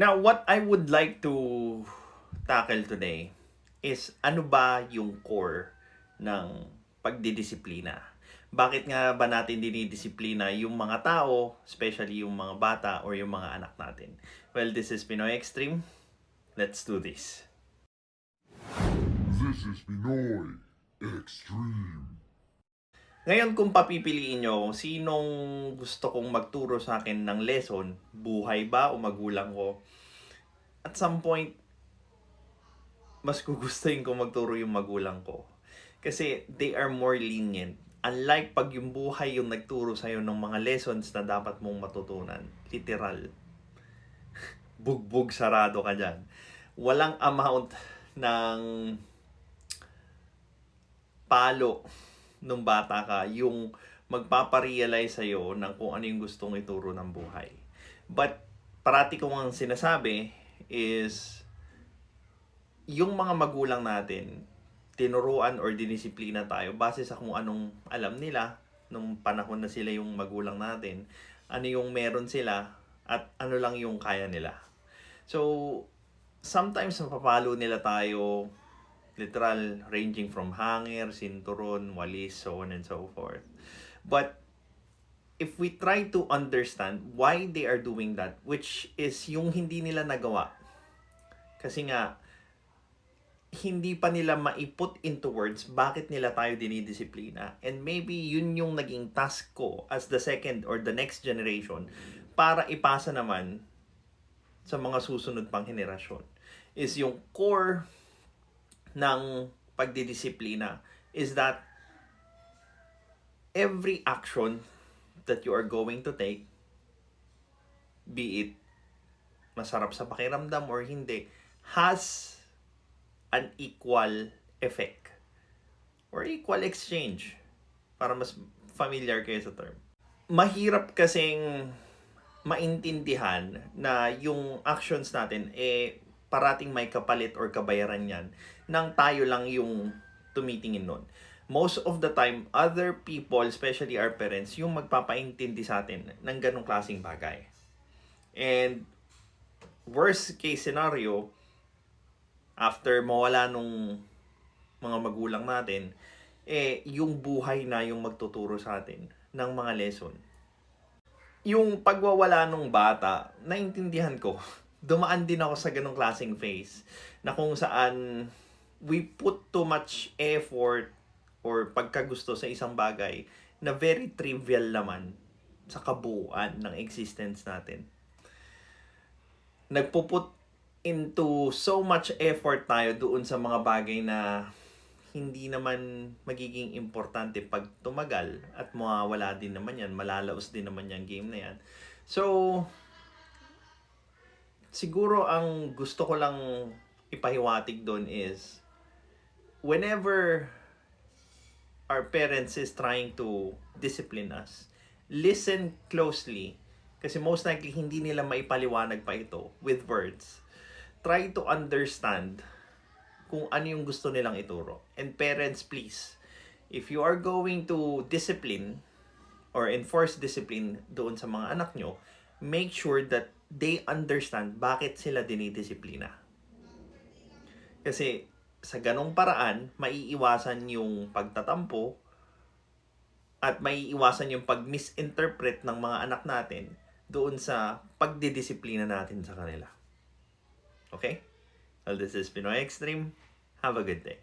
Now, what I would like to tackle today is ano ba yung core ng pagdidisiplina? Bakit nga ba natin dinidisiplina yung mga tao, especially yung mga bata or yung mga anak natin? Well, this is Pinoy Extreme. Let's do this. This is Pinoy Extreme. Ngayon kung papipiliin nyo kung sinong gusto kong magturo sa akin ng lesson, buhay ba o magulang ko, at some point, mas gugustuhin ko magturo yung magulang ko. Kasi they are more lenient. Unlike pag yung buhay yung nagturo sa'yo ng mga lessons na dapat mong matutunan. Literal. Bugbog sarado ka dyan. Walang amount ng palo nung bata ka yung magpaparealize sa'yo ng kung ano yung gustong ituro ng buhay. But parati kong ang sinasabi is yung mga magulang natin, tinuruan or dinisiplina tayo base sa kung anong alam nila nung panahon na sila yung magulang natin, ano yung meron sila, at ano lang yung kaya nila. So, sometimes mapapalo nila tayo, literal, ranging from hanger, sinturon, walis, so on and so forth. But, if we try to understand why they are doing that, which is yung hindi nila nagawa, kasi nga, hindi pa nila maiput into words bakit nila tayo dinidisiplina. And maybe yun yung naging task ko as the second or the next generation para ipasa naman sa mga susunod pang henerasyon. Is yung core ng pagdidisiplina is that every action that you are going to take, be it masarap sa pakiramdam or hindi, has an equal effect or equal exchange para mas familiar kayo sa term. Mahirap kasing maintindihan na yung actions natin parating may kapalit or kabayaran yan nang tayo lang yung tumitingin nun. Most of the time, other people, especially our parents, yung magpapaintindi sa atin ng ganong klaseng bagay. And worst case scenario, after mawala nung mga magulang natin, yung buhay na yung magtuturo sa atin ng mga lesson. Yung pagwawala nung bata, naintindihan ko. Dumaan din ako sa ganong klaseng phase na kung saan we put too much effort or pagkagusto sa isang bagay na very trivial naman sa kabuuan ng existence natin. Nagpuput into so much effort tayo doon sa mga bagay na hindi naman magiging importante pag tumagal at mawawala din naman yan, malalaos din naman yung game na yan. So, siguro ang gusto ko lang ipahiwatig doon is whenever our parents is trying to discipline us, listen closely kasi most likely hindi nila maipaliwanag pa ito with words. Try to understand kung ano yung gusto nilang ituro. And parents, please, if you are going to discipline or enforce discipline doon sa mga anak nyo, make sure that they understand bakit sila dinidisiplina. Kasi sa ganong paraan, maiiwasan yung pagtatampo at maiiwasan yung pag-misinterpret ng mga anak natin doon sa pagdidisiplina natin sa kanila. Okay? Well, this is Pinoy Extreme. Have a good day.